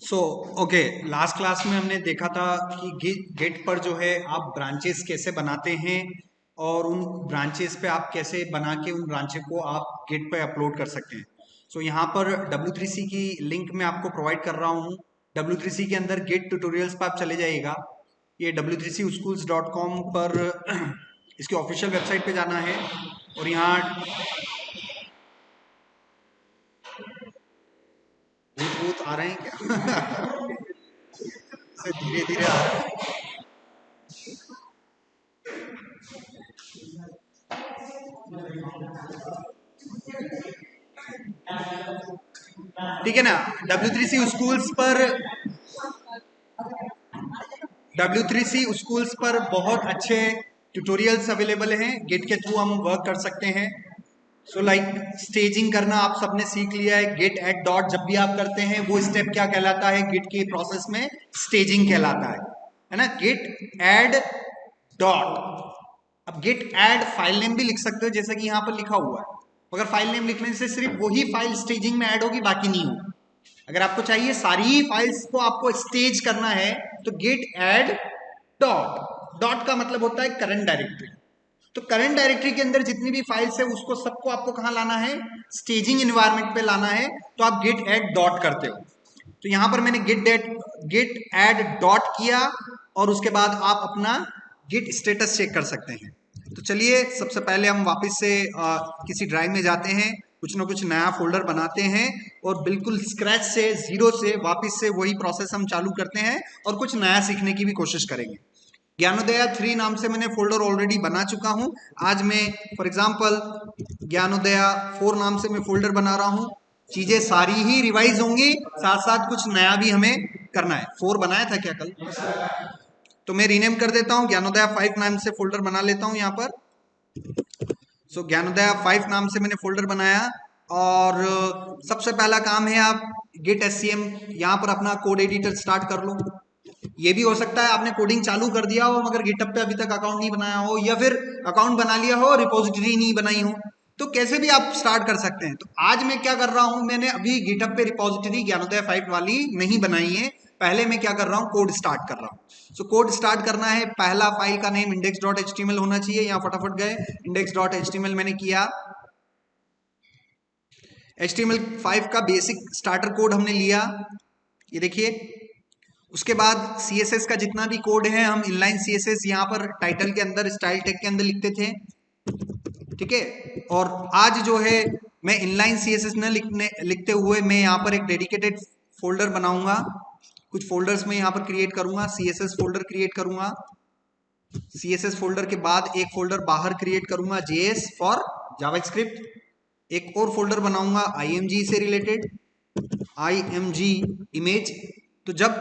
So okay, last class में हमने देखा था कि गेट पर जो है आप ब्रांचेस कैसे बनाते हैं और उन ब्रांचेस पे आप कैसे बना के उन ब्रांचेस को आप गेट पे अपलोड कर सकते हैं। सो यहाँ पर W3C की लिंक मैं आपको प्रोवाइड कर रहा हूँ। W3C के अंदर गेट ट्यूटोरियल्स पर आप चले जाइएगा। ये w3cschools.com पर इसकी ऑफिशियल वेबसाइट पे जाना है और यहाँ भूत भूत आ रहे हैं क्या? धीरे धीरे आ रहे हैं। ठीक है ना। W3C स्कूल्स पर W3C स्कूल्स पर बहुत अच्छे ट्यूटोरियल्स अवेलेबल हैं। गेट के थ्रू हम वर्क कर सकते हैं। सो लाइक स्टेजिंग करना आप सबने सीख लिया है। गेट एट डॉट जब भी आप करते हैं वो स्टेप क्या कहलाता है गेट के प्रोसेस में? स्टेजिंग कहलाता है ना। Git add dot. अब गेट एड फाइल नेम भी लिख सकते हो जैसा कि यहां पर लिखा हुआ है। अगर फाइल नेम लिखने से सिर्फ वही फाइल स्टेजिंग में ऐड होगी, बाकी नहीं होगी। अगर आपको चाहिए सारी ही फाइल्स को आपको स्टेज करना है तो गेट ऐड डॉट। डॉट का मतलब होता है करंट डायरेक्टरी। तो करंट डायरेक्टरी के अंदर जितनी भी फाइल्स है उसको सबको आपको कहां लाना है? स्टेजिंग एनवायरनमेंट पे लाना है। तो आप गेट ऐड डॉट करते हो। तो यहां पर मैंने गेट ऐड डॉट किया और उसके बाद आप अपना गिट स्टेटस चेक कर सकते हैं। तो चलिए सबसे पहले हम वापस से किसी ड्राइव में जाते हैं, कुछ ना कुछ नया फोल्डर बनाते हैं और बिल्कुल स्क्रैच से, जीरो से वापस से वही प्रोसेस हम चालू करते हैं और कुछ नया सीखने की भी कोशिश करेंगे। ज्ञानोदया 3 नाम से मैंने फोल्डर ऑलरेडी बना चुका हूं। आज मैं फॉर एग्जांपल ज्ञानोदया 4 नाम से मैं फोल्डर बना रहा हूं। चीजें सारी ही रिवाइज होंगी, साथ साथ कुछ नया भी हमें करना है। 4 बनाया था क्या कल? तो मैं रीनेम कर देता हूं, ज्ञानोदया 5 नाम से फोल्डर बना लेता हूं यहां पर। सो ज्ञानोदया 5 नाम से मैंने फोल्डर बनाया और सबसे पहला काम है आप गिट एससीएम यहां पर अपना कोड एडिटर स्टार्ट कर लो। ये भी हो सकता है आपने कोडिंग चालू कर दिया हो मगर गिटहब पे अभी तक अकाउंट नहीं बनाया हो, या फिर अकाउंट बना लिया हो रिपोजिटरी नहीं बनाई हो। तो कैसे भी आप स्टार्ट कर सकते हैं। तो आज मैं क्या कर रहा हूं, मैंने अभी गिटहब पे रिपोजिटरी ज्ञानोदय 5 वाली नहीं बनाई है। पहले मैं क्या कर रहा हूं, कोड स्टार्ट कर रहा हूं। सो कोड स्टार्ट करना है। पहला फाइल का नेम index.html होना चाहिए। यहां फटाफट गए, index.html मैंने किया। HTML5 का बेसिक स्टार्टर कोड हमने लिया, ये देखिए। उसके बाद CSS का जितना भी कोड है हम इनलाइन CSS यहाँ पर टाइटल के अंदर, स्टाइल टैग के अंदर लिखते थे, ठीक है। और आज जो है मैं इनलाइन CSS न लिखते हुए मैं यहाँ पर एक डेडिकेटेड फोल्डर बनाऊंगा। कुछ फोल्डर्स में यहाँ पर क्रिएट करूंगा। CSS फोल्डर क्रिएट करूंगा। CSS फोल्डर के बाद एक फोल्डर बाहर क्रिएट करूंगा, JS फॉर जावास्क्रिप्ट। एक और फोल्डर बनाऊंगा IMG से रिलेटेड, IMG इमेज। तो जब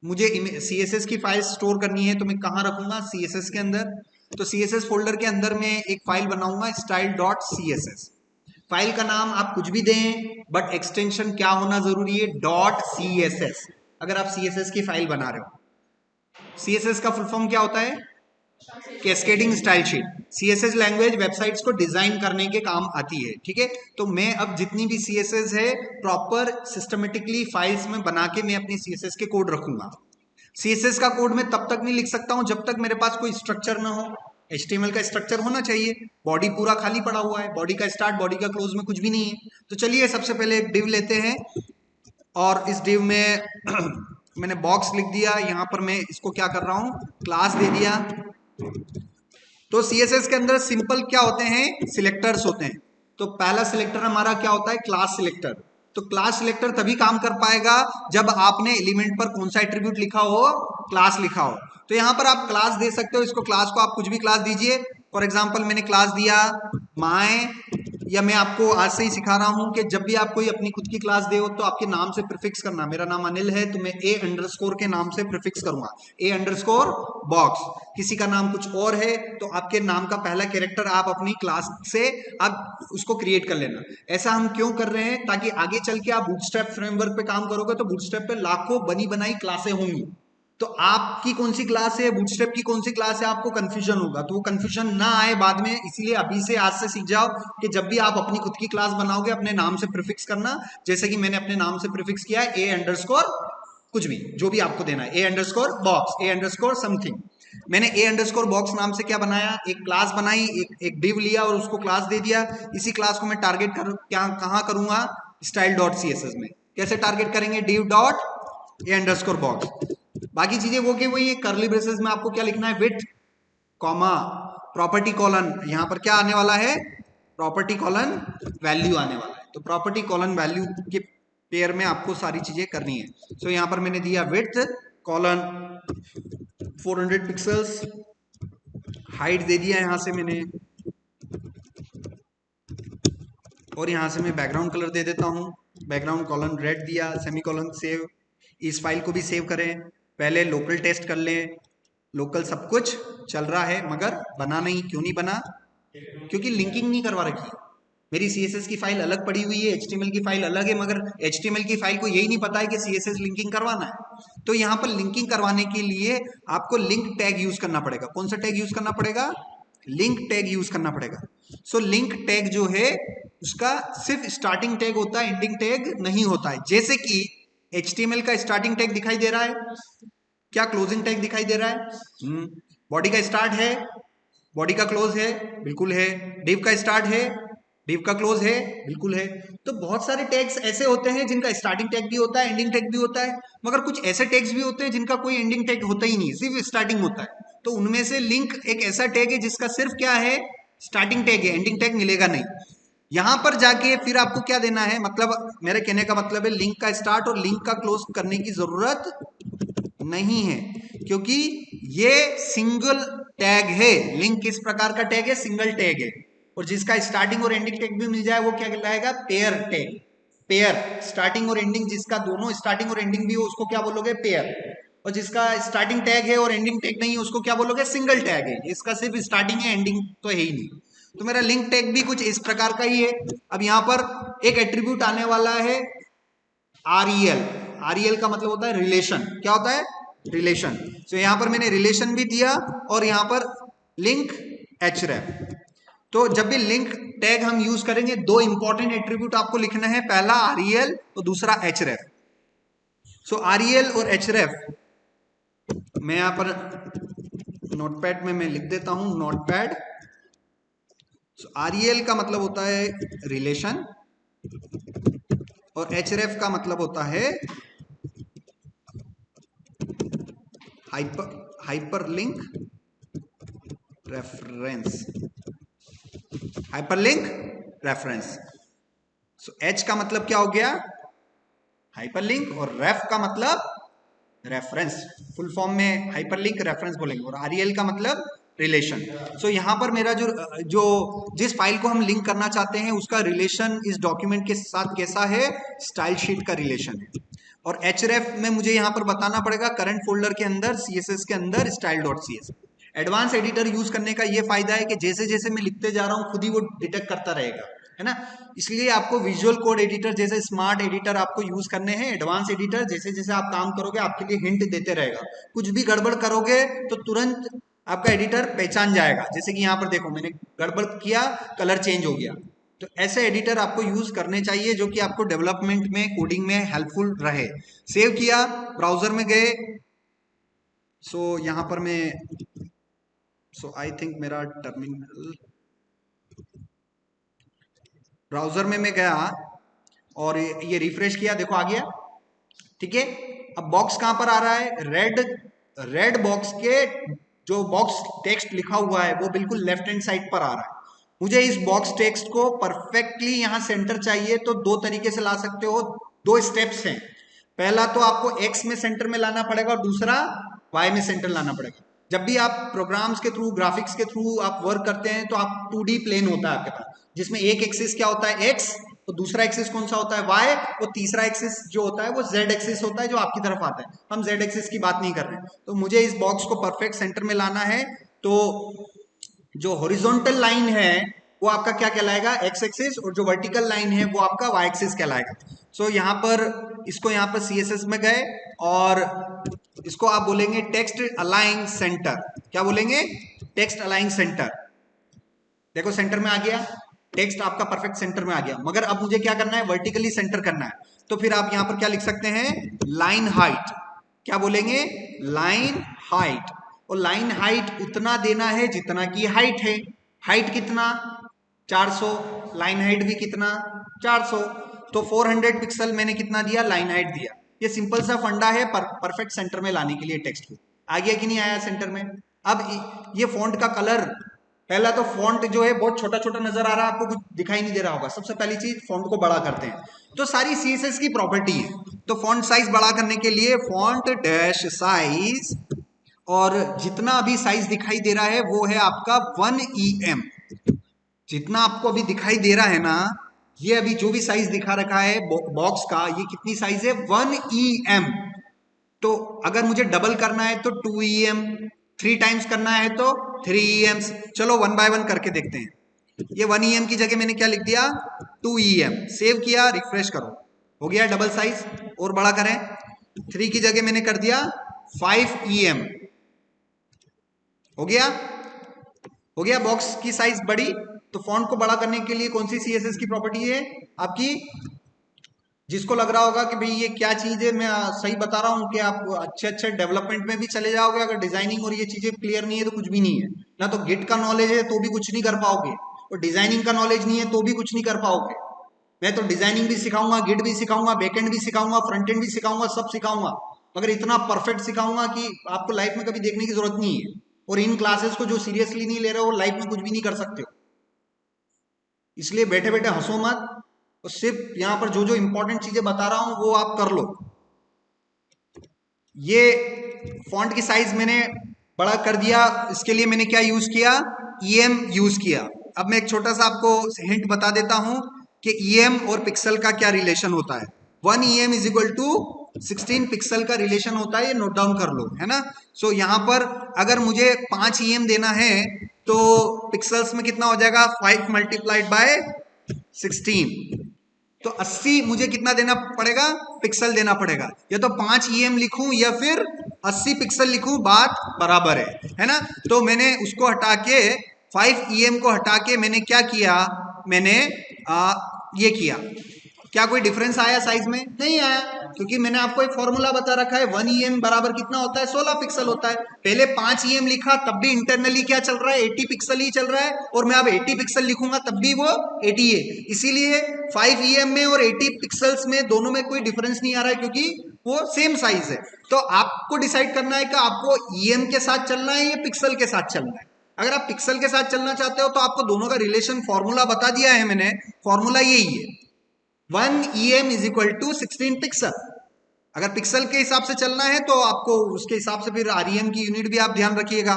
मुझे CSS की फाइल स्टोर करनी है तो मैं कहाँ रखूंगा? CSS के अंदर। तो CSS फोल्डर के अंदर मैं एक फाइल बनाऊंगा style.css। फाइल का नाम आप कुछ भी दें बट एक्सटेंशन क्या होना जरूरी है? .css। अगर आप CSS की फाइल बना रहे हो। CSS का फुल फॉर्म क्या होता है? Cascading style sheet. CSS language websites को डिजाइन करने के काम आती है, ठीक है। तो मैं अब जितनी भी CSS है प्रॉपर सिस्टमेटिकली फाइल्स में बना के मैं अपनी CSS के कोड रखूंगा। CSS का कोड मैं तब तक नहीं लिख सकता हूं जब तक मेरे पास कोई स्ट्रक्चर ना हो। HTML का स्ट्रक्चर होना चाहिए। बॉडी पूरा खाली पड़ा हुआ है, बॉडी का स्टार्ट बॉडी का क्लोज में कुछ भी नहीं है। तो चलिए सबसे पहले एक डिव लेते हैं और इस डिव में मैंने बॉक्स लिख दिया। यहां पर मैं इसको क्या कर रहा हूं, क्लास दे दिया। तो CSS के अंदर सिंपल क्या होते हैं? सिलेक्टर्स होते हैं। तो पहला सिलेक्टर हमारा क्या होता है? Class selector. तो क्लास सिलेक्टर तभी काम कर पाएगा जब आपने एलिमेंट पर कौन सा एट्रीब्यूट लिखा हो? क्लास लिखा हो। तो यहां पर आप क्लास दे सकते हो। इसको क्लास को आप कुछ भी क्लास दीजिए। फॉर एग्जाम्पल मैंने क्लास दिया माय, या मैं आपको आज से ही सिखा रहा हूं कि जब भी आप कोई अपनी खुद की क्लास दे हो तो आपके नाम से प्रीफिक्स करना। मेरा नाम अनिल है तो मैं A_ के नाम से प्रीफिक्स करूंगा, A_ बॉक्स। किसी का नाम कुछ और है तो आपके नाम का पहला कैरेक्टर आप अपनी क्लास से आप उसको क्रिएट कर लेना। ऐसा हम क्यों कर रहे हैं? ताकि आगे चल के आप बूटस्ट्रैप फ्रेमवर्क पे काम करोगे तो बूटस्ट्रैप पे लाखों बनी बनाई क्लासें होंगी। तो आपकी कौन सी क्लास है, बूटस्ट्रैप की कौन सी क्लास है, आपको कंफ्यूजन होगा। तो वो कंफ्यूजन ना आए बाद में, इसीलिए अभी से आज से सीख जाओ कि जब भी आप अपनी खुद की क्लास बनाओगे अपने नाम से प्रीफिक्स करना, जैसे कि मैंने अपने नाम से प्रीफिक्स किया है A_, कुछ भी जो भी आपको देना है, A_box, A_, समथिंग। मैंने A_box नाम से क्या बनाया, एक क्लास बनाई, एक div लिया और उसको क्लास दे दिया। इसी क्लास को मैं टारगेट कहाँ करूंगा, style.css में। कैसे टारगेट करेंगे, div.A_box। बाकी चीजें वो के वही, करली ब्रेसेस में आपको क्या लिखना है, विथ कॉमा प्रॉपर्टी कॉलन, यहां पर क्या आने वाला है, प्रॉपर्टी कॉलन वैल्यू आने वाला है। तो प्रॉपर्टी कॉलन वैल्यू के पेयर में आपको सारी चीजें करनी है। सो यहां पर मैंने दिया विथ कॉलन 400 पिक्सल्स, हाइट दे दिया यहां से मैंने, और यहां से मैं बैकग्राउंड कलर दे देता हूं, बैकग्राउंड कॉलन रेड दिया, सेमीकोलन सेव। इस फाइल को भी सेव करें, पहले लोकल टेस्ट कर लें, लोकल सब कुछ चल रहा है मगर बना नहीं, क्यों नहीं बना, क्योंकि लिंकिंग नहीं करवा रखी। मेरी CSS की फाइल अलग पड़ी हुई है, HTML की फाइल अलग है, मगर HTML की फाइल को यही नहीं पता है कि CSS लिंकिंग करवाना है। तो यहाँ पर लिंकिंग करवाने के लिए आपको लिंक टैग यूज करना पड़ेगा। कौन सा टैग यूज करना पड़ेगा, लिंक टैग यूज करना पड़ेगा। सो लिंक टैग जो है उसका सिर्फ स्टार्टिंग टैग होता है, एंडिंग टैग नहीं होता है। जैसे कि HTML का स्टार्टिंग टैग दिखाई दे रहा है, क्या क्लोजिंग टैग दिखाई दे रहा है, बॉडी का स्टार्ट है, बॉडी का क्लोज है, बिल्कुल है, डिव का स्टार्ट है, डिव का क्लोज है, बिल्कुल है। तो बहुत सारे टैग्स ऐसे होते हैं जिनका स्टार्टिंग टैग भी होता है, एंडिंग टैग भी होता है, मगर कुछ ऐसे टैग्स भी होते हैं जिनका कोई एंडिंग टैग होता ही नहीं, सिर्फ स्टार्टिंग होता है। तो उनमें से लिंक एक ऐसा टैग है जिसका सिर्फ क्या है, स्टार्टिंग टैग है, एंडिंग टैग मिलेगा नहीं। यहां पर जाके फिर आपको क्या देना है, मतलब मेरे कहने का मतलब है लिंक का स्टार्ट और लिंक का क्लोज करने की जरूरत नहीं है, क्योंकि ये सिंगल टैग है। लिंक किस प्रकार का टैग है, सिंगल टैग है, और जिसका स्टार्टिंग और एंडिंग टैग भी मिल जाए वो क्या कहलाएगा, पेयर टैग। पेयर, स्टार्टिंग और एंडिंग, जिसका दोनों स्टार्टिंग और एंडिंग भी हो उसको क्या बोलोगे, पेयर। और जिसका स्टार्टिंग टैग है और एंडिंग टैग नहीं है उसको क्या बोलोगे, सिंगल टैग है। इसका सिर्फ स्टार्टिंग है, एंडिंग तो है ही नहीं। तो मेरा लिंक टैग भी कुछ इस प्रकार का ही है। अब यहां पर एक एट्रीब्यूट आने वाला है REL। REL का मतलब होता है रिलेशन, क्या होता है, रिलेशन। तो यहां पर मैंने रिलेशन भी दिया और यहां पर लिंक href। तो जब भी लिंक टैग हम यूज करेंगे, दो इंपॉर्टेंट एट्रीब्यूट आपको लिखना है, पहला REL और दूसरा href। सो REL और href मैं यहां पर नोटपैड में मैं लिख देता हूं, नोटपैड। REL का मतलब होता है रिलेशन और href का मतलब होता है हाइपरलिंक रेफरेंस, हाइपरलिंक रेफरेंस। सो H का मतलब क्या हो गया, हाइपरलिंक, और रेफ का मतलब रेफरेंस। फुल फॉर्म में हाइपरलिंक रेफरेंस बोलेंगे, और REL का मतलब रिलेशन। सो यहां पर मेरा जो जो जिस फाइल को हम लिंक करना चाहते हैं उसका रिलेशन इस डॉक्यूमेंट के साथ कैसा है, स्टाइल शीट का रिलेशन है। और href में मुझे यहां पर बताना पड़ेगा करंट फोल्डर के अंदर, CSS के अंदर style.cs। एडवांस एडिटर यूज करने का ये फायदा है कि जैसे जैसे मैं लिखते जा रहा हूं खुद ही वो डिटेक्ट करता रहेगा, है ना। इसलिए आपको विजुअल कोड एडिटर जैसे स्मार्ट एडिटर आपको यूज करने हैं। एडवांस एडिटर जैसे जैसे आप काम करोगे आपके लिए हिंट देते रहेगा, कुछ भी गड़बड़ करोगे तो तुरंत आपका एडिटर पहचान जाएगा। जैसे कि यहाँ पर देखो मैंने गड़बड़ किया, कलर चेंज हो गया। तो ऐसे एडिटर आपको यूज करने चाहिए जो कि आपको डेवलपमेंट में, कोडिंग में हेल्पफुल रहे। सेव किया, ब्राउजर में गए। सो यहां पर मैं आई थिंक मेरा टर्मिनल, ब्राउजर में मैं गया और ये रिफ्रेश किया, देखो आ गया, ठीक है। अब बॉक्स कहां पर आ रहा है, रेड बॉक्स के जो बॉक्स टेक्स्ट लिखा हुआ है वो बिल्कुल लेफ्ट हैंड साइड पर आ रहा है। मुझे इस बॉक्स टेक्स्ट को परफेक्टली यहां सेंटर चाहिए, तो दो तरीके से ला सकते हो, दो स्टेप्स हैं। पहला तो आपको एक्स में सेंटर में लाना पड़ेगा और दूसरा वाई में सेंटर लाना पड़ेगा। जब भी आप प्रोग्राम्स के थ्रू, ग्राफिक्स के थ्रू आप वर्क करते हैं तो आप 2D प्लेन होता है आपके पास, जिसमें एक एक्सिस क्या होता है, एक्स, तो दूसरा एक्सिस कौन सा होता है, वाई, और तीसरा एक्सिस जो होता है वो जेड एक्सिस होता है जो आपकी तरफ आता है। हम जेड एक्सिस की बात नहीं कर रहे हैं। तो मुझे इस बॉक्स को परफेक्ट सेंटर में लाना है, तो जो हॉरिजॉन्टल लाइन है वो आपका क्या कहलाएगा, एक्स एक्सिस, और जो वर्टिकल लाइन है वो आपका वाई एक्सिस कहलाएगा। सो यहाँ पर इसको यहाँ पर CSS में गए और इसको आप बोलेंगे टेक्स्ट अलाइन सेंटर। क्या बोलेंगे? Text align centre. देखो सेंटर में आ गया, टेक्स्ट आपका परफेक्ट सेंटर में आ गया। मगर अब मुझे क्या करना है? वर्टिकली सेंटर करना है। तो फिर आप यहां पर क्या लिख सकते हैं? Line height. क्या बोलेंगे? Line height. और लाइन हाइट उतना देना है जितना की हाइट है। हाइट कितना? 400। लाइन हाइट भी कितना? 400। तो 400 पिक्सल मैंने कितना दिया? लाइन हाइट दिया। ये सिंपल सा फंडा है परफेक्ट सेंटर में लाने के लिए टेक्स्ट को। आ गया कि नहीं आया सेंटर में? अब ये फॉन्ट का कलर, पहला तो फॉन्ट जो है बहुत छोटा छोटा नजर आ रहा है, आपको कुछ दिखाई नहीं दे रहा होगा। सबसे पहली चीज फॉन्ट को बड़ा करते हैं। तो सारी CSS की प्रॉपर्टी है। तो फॉन्ट साइज बड़ा करने के लिए फॉन्ट डैश साइज, और जितना अभी साइज दिखाई दे रहा है वो है आपका 1 EM। जितना आपको अभी दिखाई दे रहा है ना, ये अभी जो भी साइज दिखा रखा है बॉक्स का, ये कितनी साइज है? 1 EM। तो अगर मुझे डबल करना है तो 2 EM, 3 टाइम्स करना है तो 3 EMs। चलो 1 बाय 1 करके देखते हैं। ये 1 EM की जगह मैंने क्या लिख दिया? 2 EM। सेव किया, रिफ्रेश करो, हो गया डबल साइज। और बड़ा करें, 3 की जगह मैंने कर दिया 5 EM। हो गया? हो गया बॉक्स की साइज बड़ी। तो फॉन्ट को बड़ा करने के लिए कौन सी CSS की प्रॉपर्टी है आपकी? जिसको लग रहा होगा कि भाई ये क्या चीज है, मैं सही बता रहा हूँ कि आप अच्छे अच्छे डेवलपमेंट में भी चले जाओगे, अगर डिजाइनिंग और ये चीजें क्लियर नहीं है तो कुछ भी नहीं है ना। तो गिट का नॉलेज है तो भी कुछ नहीं कर पाओगे, और डिजाइनिंग का नॉलेज नहीं है तो भी कुछ नहीं कर पाओगे। मैं तो डिजाइनिंग भी सिखाऊंगा, गिट भी सिखाऊंगा, बैकएंड भी सिखाऊंगा, फ्रंट एंड भी सिखाऊंगा, सब सिखाऊंगा, मगर इतना परफेक्ट सिखाऊंगा कि आपको लाइफ में कभी देखने की जरूरत नहीं है। और इन क्लासेस को जो सीरियसली नहीं ले रहे हो लाइफ में कुछ भी नहीं कर सकते हो। इसलिए बैठे बैठे हंसो मत, और सिर्फ यहां पर जो जो इंपॉर्टेंट चीजें बता रहा हूं वो आप कर लो। ये फॉन्ट की साइज मैंने बड़ा कर दिया। इसके लिए मैंने क्या यूज किया? EM यूज किया। अब मैं एक छोटा सा आपको हिंट बता देता हूं कि EM और पिक्सल का क्या रिलेशन होता है। 1 EM is equal to 16 pixel का रिलेशन होता है, ये नोट डाउन कर लो, है ना। सो यहां पर अगर मुझे 5 EM देना है तो पिक्सल्स में कितना हो जाएगा? 5 मल्टीप्लाइड बाय 16। तो 80 मुझे कितना देना पड़ेगा? पिक्सल देना पड़ेगा। या तो 5 EM लिखूं या फिर 80 पिक्सल लिखूं, बात बराबर है ना। तो मैंने उसको हटा के 5 EM को हटा के मैंने क्या किया? मैंने ये किया। क्या कोई डिफरेंस आया साइज में? नहीं आया, क्योंकि मैंने आपको एक फॉर्मूला बता रखा है। 1 EM बराबर कितना होता है? 16 पिक्सल होता है। पहले 5 EM लिखा तब भी इंटरनली क्या चल रहा है? 80 पिक्सल ही चल रहा है, और मैं अब 80 पिक्सल लिखूंगा तब भी वो 80 है। इसीलिए 5 EM में और 80 पिक्सल्स में दोनों में कोई डिफरेंस नहीं आ रहा है, क्योंकि वो सेम साइज है। तो आपको डिसाइड करना है कि आपको EM के साथ चलना है या पिक्सल के साथ चलना है। अगर आप पिक्सल के साथ चलना चाहते हो तो आपको दोनों का रिलेशन फॉर्मूला बता दिया है मैंने। फॉर्मूला यही है, 1 EM is equal to 16 pixel. अगर पिक्सल के हिसाब से चलना है तो आपको उसके हिसाब से फिर REM की यूनिट भी आप ध्यान रखिएगा,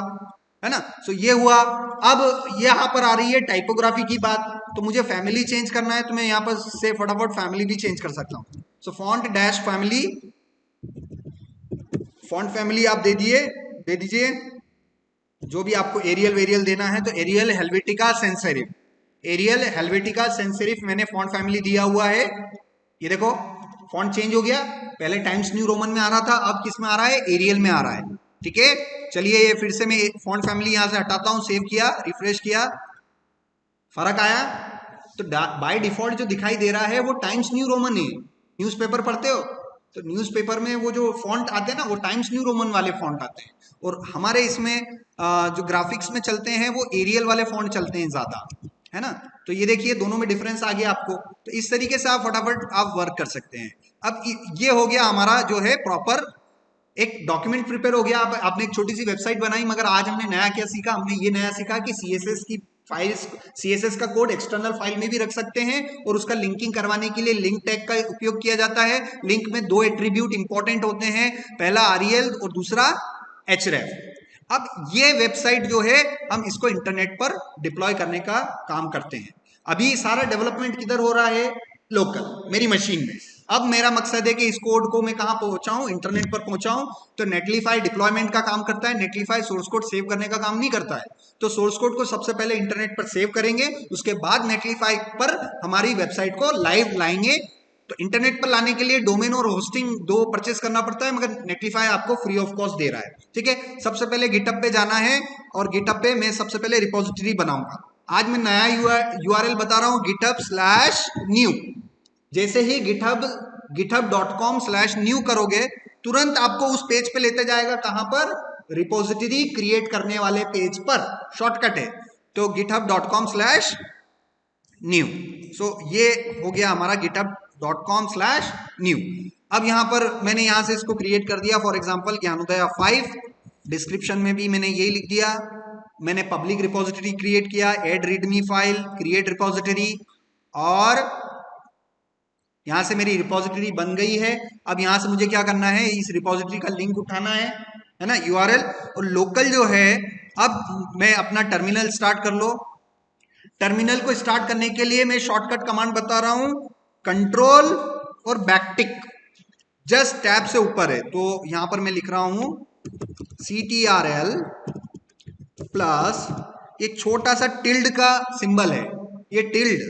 है ना। सो ये हुआ। अब यहां पर आ रही है टाइपोग्राफी की बात। तो मुझे फैमिली चेंज करना है, तो मैं यहां पर से फटाफट फैमिली भी चेंज कर सकता हूं। So font dash family, font family आप दे दीजिए जो भी आपको एरियल वेरियल देना है। तो एरियल हेल्वेटिका सेंसेरिफ, एरियल हेल्वेटिका सेंसेरिफ मैंने फॉन्ट फैमिली दिया हुआ है। ये देखो फॉन्ट चेंज हो गया, पहले टाइम्स न्यू रोमन में आ रहा था, अब किस में आ रहा है? एरियल में आ रहा है। ठीक है, चलिए ये फिर से मैं फॉन्ट फैमिली यहां से हटाता हूं, सेव किया, रिफ्रेश किया, फर्क आया। तो बाय डिफॉल्ट जो दिखाई दे रहा है वो टाइम्स न्यू रोमन है। न्यूज़पेपर पढ़ते हो तो न्यूज़पेपर में वो जो फॉन्ट आते हैं ना, वो टाइम्स न्यू रोमन वाले फॉन्ट आते हैं, और हमारे इसमें जो ग्राफिक्स में चलते हैं वो एरियल वाले फॉन्ट चलते हैं ज्यादा, है ना। तो ये देखिए दोनों में डिफरेंस आ गया आपको। तो इस तरीके से आप फटाफट आप वर्क कर सकते हैं। अब ये हो गया हमारा जो है प्रॉपर एक डॉक्यूमेंट प्रिपेयर हो गया। आपने एक छोटी सी वेबसाइट बनाई, मगर आज हमने नया क्या सीखा? हमने ये नया सीखा कि CSS की फाइल्स, CSS का कोड एक्सटर्नल फाइल में भी रख सकते हैं, और उसका लिंकिंग करवाने के लिए लिंक टैग का उपयोग किया जाता है। लिंक में 2 एट्रीब्यूट इंपॉर्टेंट होते हैं, पहला REL और दूसरा href। अब ये वेबसाइट जो है हम इसको इंटरनेट पर डिप्लॉय करने का काम करते हैं। अभी सारा डेवलपमेंट किधर हो रहा है? लोकल, मेरी मशीन में। अब मेरा मकसद है कि इस कोड को मैं कहां पहुंचाऊं? इंटरनेट पर पहुंचाऊं। तो नेटलीफाई डिप्लॉयमेंट का काम करता है, नेटलीफाई सोर्स कोड सेव करने का काम नहीं करता है। तो सोर्स कोड को सबसे पहले इंटरनेट पर सेव करेंगे, उसके बाद नेटलीफाई पर हमारी वेबसाइट को लाइव लाएंगे। तो इंटरनेट पर लाने के लिए डोमेन और होस्टिंग दो परचेस करना पड़ता है, मगर नेटलीफाई आपको फ्री ऑफ कॉस्ट दे रहा है। ठीक है, सबसे पहले गिटहब पे जाना है और गिटहब पे मैं सबसे पहले रिपोजिटरी बनाऊंगा। आज मैं नया यूआरएल बता रहा हूं, github/new। जैसे ही github.com/new करोगे तुरंत आपको उस पेज पे लेते जाएगा, कहां पर? रिपोजिटरी क्रिएट करने वाले पेज पर, शॉर्टकट है। तो github.com/new। सो ये हो गया हमारा github.com/new। अब यहां पर मैंने यहां से इसको क्रिएट कर दिया, फॉर एग्जांपल ज्ञानोदय 5। डिस्क्रिप्शन में भी मैंने यही लिख दिया। मैंने पब्लिक रिपोजिटरी क्रिएट किया, add readme file, create repository, और यहां से मेरी रिपोजिटरी बन गई है। अब यहां से मुझे क्या करना है, इस रिपोजिटरी का लिंक उठाना है ना, यूआरएल, और लोकल जो है, अब मैं अपना टर्मिनल स्टार्ट कर लो। टर्मिनल को स्टार्ट करने के लिए मैं शॉर्टकट कमांड बता रहा हूं, कंट्रोल और बैकटिक, जस्ट टैब से ऊपर है। तो यहां पर मैं लिख रहा हूं CTRL प्लस एक छोटा सा टिल्ड का सिंबल है, ये टिल्ड,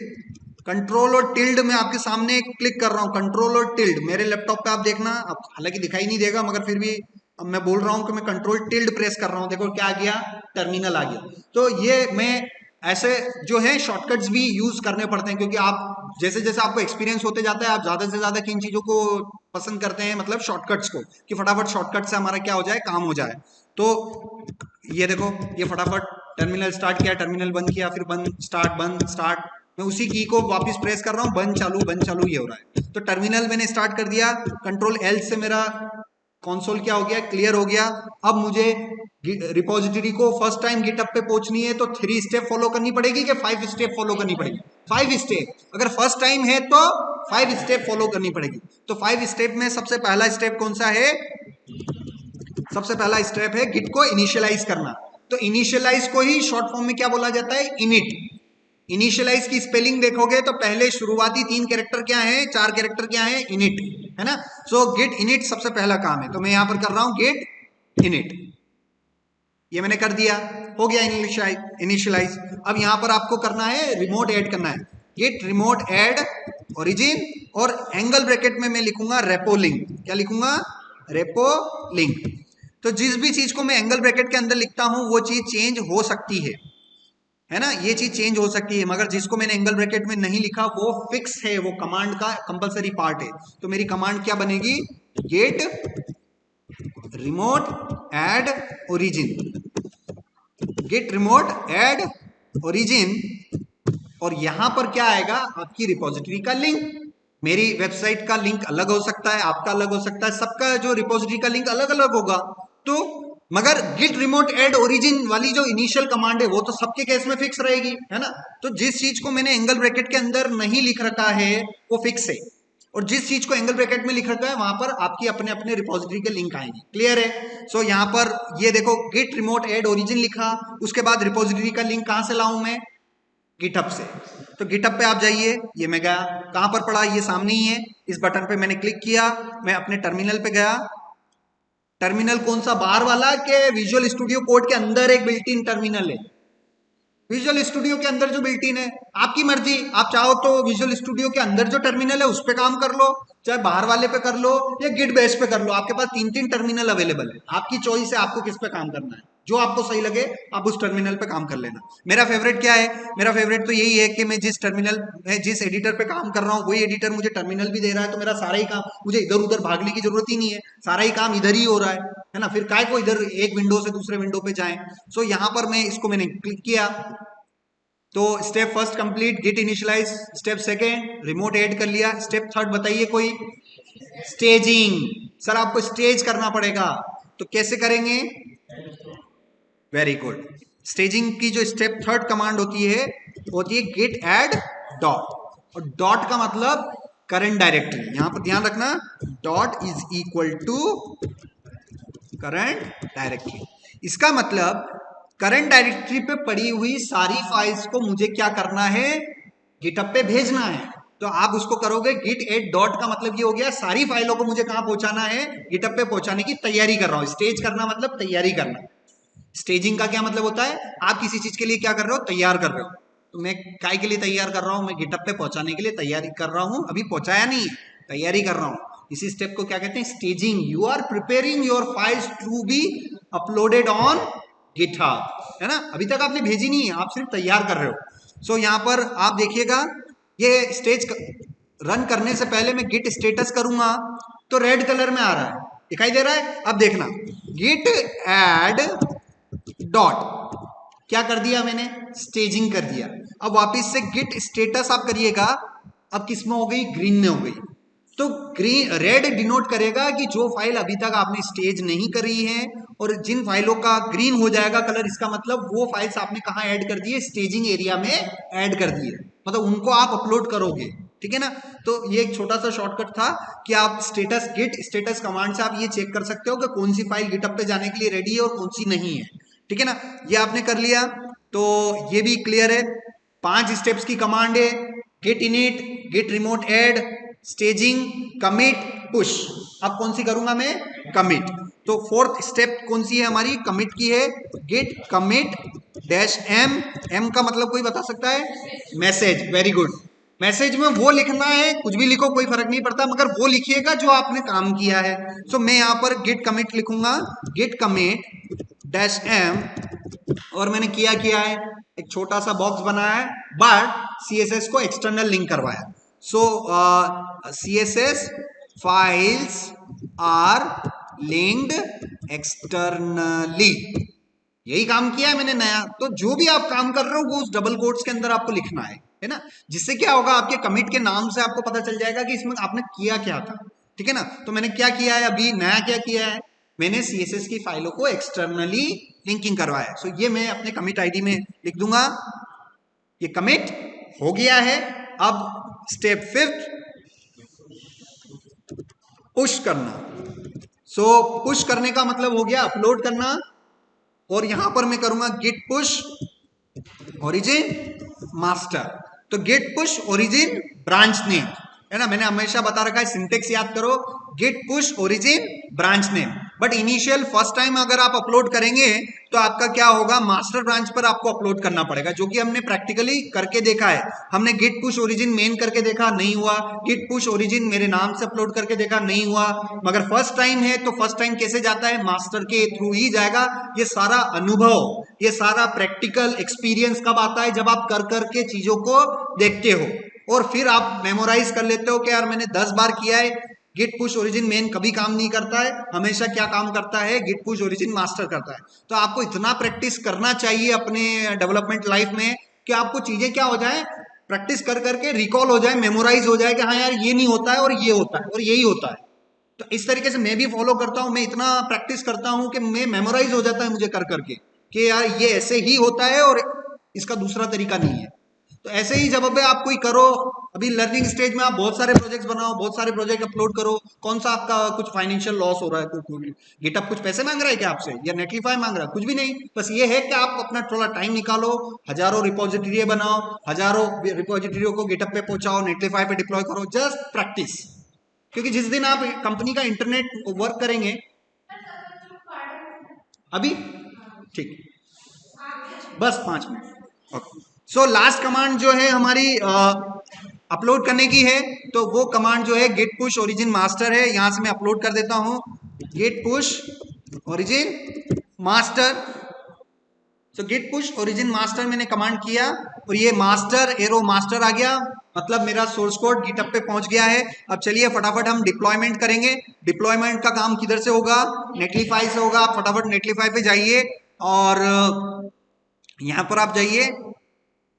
कंट्रोल और टिल्ड मैं आपके सामने क्लिक कर रहा हूं, कंट्रोल और टिल्ड। मेरे लैपटॉप पे आप देखना, अब हालांकि दिखाई नहीं देगा, मगर फिर भी अब मैं बोल रहा हूं कि मैं कंट्रोल टिल्ड प्रेस कर रहा हूं, देखो क्या आ गया, टर्मिनल आ गया। तो ये मैं ऐसे जो है शॉर्टकट्स भी यूज करने पड़ते हैं, क्योंकि आप जैसे जैसे आपको एक्सपीरियंस होते जाता है, आप ज्यादा से ज्यादा किन चीजों को पसंद करते हैं, मतलब शॉर्टकट्स को, कि फटाफट शॉर्टकट से हमारा क्या हो जाए, काम हो जाए। तो ये देखो, ये फटाफट टर्मिनल स्टार्ट किया, टर्मिनल बंद किया, फिर बंद स्टार्ट, मैं उसी की को वापस प्रेस कर रहा हूं, बंद चालू ये हो रहा है। तो टर्मिनल मैंने स्टार्ट कर दिया, कंट्रोल एल से मेरा कंसोल क्या हो गया, क्लियर हो गया। अब मुझे रिपोजिटरी को फर्स्ट टाइम गिटहब पे पहुंचनी है, तो 3 स्टेप फॉलो करनी पड़ेगी कि 5 स्टेप फॉलो करनी पड़ेगी? 5 स्टेप। अगर फर्स्ट टाइम है तो 5 स्टेप फॉलो करनी पड़ेगी। तो 5 स्टेप में सबसे पहला स्टेप कौन सा है? सबसे पहला स्टेप है गिट को इनिशियलाइज करना। तो इनिशियलाइज को ही शॉर्ट फॉर्म में क्या बोला जाता है? इनिट। इनिशियलाइज की स्पेलिंग देखोगे तो पहले शुरुआती 3 कैरेक्टर क्या है, 4 कैरेक्टर क्या है? इनिट, है ना। सो गिट इनिट सबसे पहला काम है, तो मैं यहां पर कर रहा हूं गिट इनिट। ये मैंने कर दिया, हो गया इनिशियलाइज। अब यहां पर आपको करना है रिमोट ऐड करना है, गिट रिमोट ऐड ओरिजिन, और एंगल ब्रैकेट में मैं लिखूंगा रेपो लिंक। क्या लिखूंगा? Repo link. तो जिस भी चीज को मैं एंगल ब्रैकेट के अंदर लिखता हूं वो चीज चेंज हो सकती है ना, ये चीज चेंज हो सकती है, मगर जिसको मैंने एंगल ब्रैकेट में नहीं लिखा वो फिक्स है, वो कमांड का कंपलसरी पार्ट है। तो मेरी कमांड क्या बनेगी? Git remote add origin, git remote add origin, और यहां पर क्या आएगा? आपकी रिपोजिटरी का लिंक। मेरी वेबसाइट का लिंक अलग हो सकता है, आपका अलग हो सकता है, सबका जो रिपोजिटरी का लिंक अलग अलग होगा। तो मगर गिट रिमोट ऐड ओरिजिन वाली जो इनिशियल कमांड है वो तो सबके केस में फिक्स रहेगी, है ना। तो जिस चीज को मैंने एंगल ब्रैकेट के अंदर नहीं लिख रखा है वो फिक्स है, और जिस चीज को एंगल ब्रैकेट में लिख रखा है वहां पर आपकी अपने अपने रिपोजिटरी के लिंक आएंगे। क्लियर है? सो यहां पर ये देखो, गिट रिमोट ऐड ओरिजिन लिखा, उसके बाद रिपोजिटरी का लिंक कहां से लाऊं मैं? गिटहब से। तो गिटहब पे आप जाइए, ये मैं गया, कहां पर पड़ा? ये सामने ही है, इस बटन पे मैंने क्लिक किया, मैं अपने टर्मिनल पे गया। टर्मिनल कौन सा? बाहर वाला के विजुअल स्टूडियो कोड के अंदर एक बिल्ट इन टर्मिनल है? विजुअल स्टूडियो के अंदर जो बिल्ट इन है, आपकी मर्जी, आप चाहो तो विजुअल स्टूडियो के अंदर जो टर्मिनल है उस पे काम कर लो, चाहे बाहर वाले पे कर लो, या गिट बेस पे कर लो। आपके पास 3 टर्मिनल अवेलेबल है, आपकी चॉइस है आपको किस पे काम करना है। जो आपको सही लगे आप उस टर्मिनल पे काम कर लेना। मेरा फेवरेट क्या है? मेरा फेवरेट तो यही है कि मैं जिस टर्मिनल में जिस एडिटर पे काम कर रहा हूँ वही एडिटर मुझे टर्मिनल भी दे रहा है, तो मेरा सारा ही काम, मुझे इधर उधर भागने की जरूरत ही नहीं है, सारा ही काम इधर ही हो रहा है ना। फिर काय को इधर एक विंडो से दूसरे विंडो पे जाएं। सो यहां पर मैं इसको मैंने क्लिक किया, तो step first complete, git initialize. Step second remote add कर लिया। स्टेप थर्ड बताइए कोई? स्टेजिंग। सर आपको स्टेज करना पड़ेगा, तो कैसे करेंगे? Very good. स्टेजिंग की जो स्टेप थर्ड कमांड होती है वो होती है गिट ऐड डॉट, और डॉट का मतलब करंट डायरेक्टरी। यहां पर ध्यान रखना, dot is equal to current directory. इसका मतलब करंट डायरेक्टरी पे पड़ी हुई सारी फाइल्स को मुझे क्या करना है? गिटहब पे भेजना है। तो आप उसको करोगे गिट एड डॉट, का मतलब ये हो गया सारी फाइलों को मुझे कहां पहुंचाना है? गिटहब पे पहुंचाने की तैयारी कर रहा हूं। स्टेज करना मतलब तैयारी करना। स्टेजिंग का क्या मतलब होता है? आप किसी चीज के लिए क्या कर रहे हो? तैयार कर रहे हो। तो मैं काय के लिए तैयार कर रहा हूं? मैं गिटहब पे पहुंचाने के लिए तैयारी कर रहा हूं, अभी पहुंचाया नहीं है, तैयारी कर रहा हूं। इसी स्टेप को क्या कहते हैं? Staging. You are preparing your files to be uploaded on GitHub, है ना? अभी तक आपने भेजी नहीं है, आप सिर्फ तैयार कर रहे हो। सो यहां पर आप देखिएगा, ये स्टेज रन करने से पहले मैं गिट स्टेटस करूंगा तो रेड कलर में आ रहा है, दिखाई दे रहा है? अब देखना, गिट एड डॉट, क्या कर दिया मैंने? स्टेजिंग कर दिया। अब वापस से गिट स्टेटस आप करिएगा, अब किस में हो गई? ग्रीन में हो गई। तो ग्रीन, रेड डिनोट करेगा कि जो फाइल अभी तक आपने स्टेज नहीं करी है, और जिन फाइलों का ग्रीन हो जाएगा कलर, इसका मतलब वो फाइल्स आपने कहाँ ऐड कर दिए? स्टेजिंग एरिया में ऐड कर दिए, मतलब उनको आप अपलोड करोगे, ठीक है ना? तो ये एक छोटा सा शॉर्टकट था कि आप स्टेटस, गिट स्टेटस कमांड से आप ये चेक कर सकते हो कि कौन सी फाइल गिटहब पे जाने के लिए रेडी है और कौन सी नहीं है, ठीक है ना? ये आपने कर लिया, तो ये भी क्लियर है। 5 स्टेप्स की कमांड है, git init, git remote add, staging, commit, push. अब कौन सी करूंगा मैं? कमिट। तो 4th स्टेप कौन सी है हमारी? कमिट की है। Git commit dash M, M का मतलब कोई बता सकता है? मैसेज। Very good. मैसेज में वो लिखना है, कुछ भी लिखो कोई फर्क नहीं पड़ता, मगर वो लिखिएगा जो आपने काम किया है। सो मैं यहां पर गिट कमिट लिखूंगा, गिट कमिट डैश एम, और मैंने किया है, एक छोटा सा बॉक्स बनाया है, बट सीएसएस को एक्सटर्नल लिंक करवाया। So CSS files are linked externally, यही काम किया है मैंने नया। तो जो भी आप काम कर रहे हो वो उस डबल कोट्स के अंदर आपको लिखना है ना? जिससे क्या होगा, आपके कमिट के नाम से आपको पता चल जाएगा कि इसमें आपने किया क्या था, ठीक है ना? तो मैंने क्या किया है, अभी नया क्या किया है, मैंने सीएसएस की फाइलों को एक्सटर्नली लिंकिंग करवाया। सो ये मैं अपने कमिट आईडी में लिख दूंगा, ये कमिट हो गया है। अब स्टेप 5th, पुश करना। सो पुश करने का मतलब हो गया अपलोड करना, और यहां पर मैं करूंगा गिट पुश ओरिजिन मास्टर। तो git push origin branch name, है ना? मैंने हमेशा बता रखा है, सिंटेक्स याद करो, git push origin branch name. But initial first time अगर आप अपलोड करेंगे तो आपका क्या होगा, मास्टर ब्रांच पर आपको अपलोड करना पड़ेगा, जो कि हमने प्रैक्टिकली करके देखा है। हमने गेट पुश ओरिजिन मेन करके देखा, नहीं हुआ। गेट पुश ओरिजिन मेरे नाम से अपलोड करके देखा, नहीं हुआ। मगर फर्स्ट टाइम है तो फर्स्ट टाइम कैसे जाता है? मास्टर के थ्रू ही जाएगा। ये सारा अनुभव, ये सारा प्रैक्टिकल एक्सपीरियंस कब आता है? जब आप कर करके चीजों को देखते हो और फिर आप मेमोराइज कर लेते हो कि यार मैंने 10 बार किया है। गिट पुश ओरिजिन मेन कभी काम नहीं करता है, हमेशा क्या काम करता है? गिट पुश ओरिजिन मास्टर करता है। तो आपको इतना प्रैक्टिस करना चाहिए अपने डेवलपमेंट लाइफ में कि आपको चीजें क्या हो जाए, प्रैक्टिस कर करके रिकॉल हो जाए, मेमोराइज हो जाए कि हाँ यार ये नहीं होता है और ये होता है और यही होता है। तो इस तरीके से मैं भी फॉलो करता हूं, मैं इतना प्रैक्टिस करता हूं कि मैं मेमोराइज हो जाता है मुझे कर करके कि यार ये ऐसे ही होता है और इसका दूसरा तरीका नहीं है। तो ऐसे ही जब अभी आप कोई करो, अभी लर्निंग स्टेज में आप बहुत सारे प्रोजेक्ट्स बनाओ, बहुत सारे प्रोजेक्ट अपलोड करो, कौन सा आपका कुछ फाइनेंशियल लॉस हो रहा है? गिटहब कुछ पैसे मांग रहा है क्या आपसे, या नेटलिफाई मांग रहा है? कुछ भी नहीं। बस ये है कि आप अपना थोड़ा टाइम निकालो, हजारों रिपोजिटरी बनाओ, हजारों रिपोजिटरियों को गिटहब पे पहुंचाओ, नेटलिफाई पे डिप्लॉय करो, जस्ट प्रैक्टिस। क्योंकि जिस दिन आप कंपनी का इंटरनेट वर्क करेंगे, अभी ठीक, बस 5 minute. Okay. So last command जो है हमारी अपलोड करने की है, तो वो कमांड जो है गेट पुश ओरिजिन मास्टर है। यहां से मैं अपलोड कर देता हूं, git push origin master. So git push origin master मैंने कमांड किया और ये मास्टर एरो मास्टर आ गया, मतलब मेरा सोर्स कोड गिटहब पे पहुंच गया है। अब चलिए फटाफट हम डिप्लॉयमेंट करेंगे। डिप्लॉयमेंट का काम किधर से होगा? नेटलीफाई से होगा। आप फटाफट नेटलीफाई पे जाइए और यहां पर आप जाइए,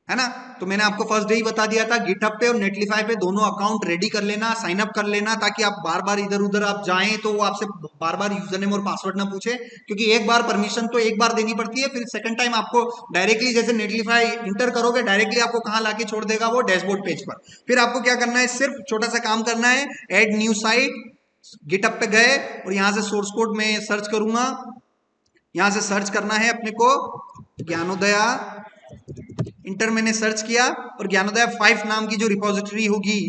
है ना? तो मैंने आपको फर्स्ट डे ही बता दिया था, गिटहब पे और नेटलीफाई पे दोनों अकाउंट रेडी कर लेना, साइन अप कर लेना, ताकि आप बार बार इधर उधर आप जाएं तो वो आपसे बार बार यूजर नेम और पासवर्ड ना पूछे। क्योंकि एक बार परमिशन तो एक बार देनी पड़ती है, फिर सेकंड टाइम आपको डायरेक्टली जैसे नेटलीफाई इंटर करोगे, डायरेक्टली आपको कहाँ लाके छोड़ देगा? वो डैशबोर्ड पेज पर। फिर आपको क्या करना है? सिर्फ छोटा सा काम करना है, एड न्यू साइट। गिटहब पे गए और यहां से सोर्स कोड में सर्च करूंगा, यहां से सर्च करना है अपने को ज्ञानोदया। इंटर मैंने सर्च किया और ज्ञानोदय 5 नाम की जो रिपोजिटरी होगी,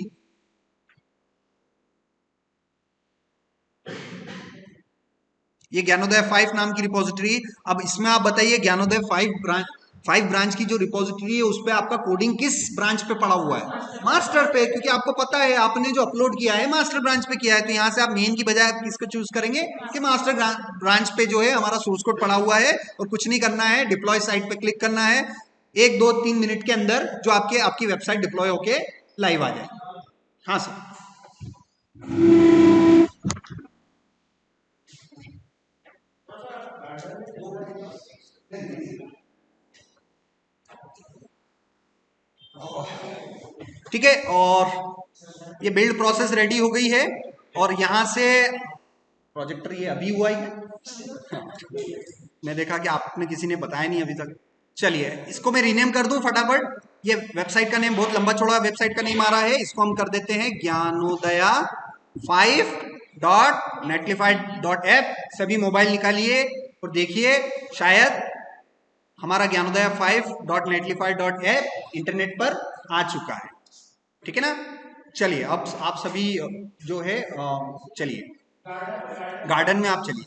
ये ज्ञानोदय 5 नाम की रिपोजिटरी। अब इसमें आप बताइए ज्ञानोदय 5 ब्रांच 5 ब्रांच की जो रिपोजिटरी है उस पर आपका कोडिंग किस ब्रांच पे पड़ा हुआ है, मास्टर पे, क्योंकि आपको पता है आपने जो अपलोड किया है मास्टर ब्रांच पे किया है, तो यहाँ से आप मेन की बजाय किसको चूज करेंगे कि मास्टर ब्रांच पे जो है हमारा सोर्स कोड पड़ा हुआ है, और कुछ नहीं करना है, डिप्लॉय साइट पे क्लिक करना है, 1 2 3 मिनट के अंदर जो आपकी वेबसाइट डिप्लॉय होके लाइव आ जाएगी। हाँ सर। ठीक है, और ये बिल्ड प्रोसेस रेडी हो गई है, और यहां से प्रोजेक्टर ये अभी हुआ ही है मैं देखा कि आपने किसी ने बताया नहीं अभी तक। चलिए इसको मैं रीनेम कर दूं फटाफट, ये वेबसाइट का नेम बहुत लंबा चौड़ा वेबसाइट का नेम आ रहा है, इसको हम कर देते हैं ज्ञानोदया 5.netlify.app। सभी मोबाइल निकालिए और देखिए, शायद हमारा ज्ञानोदया 5.netlify.app इंटरनेट पर आ चुका है। ठीक है ना। चलिए अब आप सभी जो है चलिए गार्डन में आप चलिए।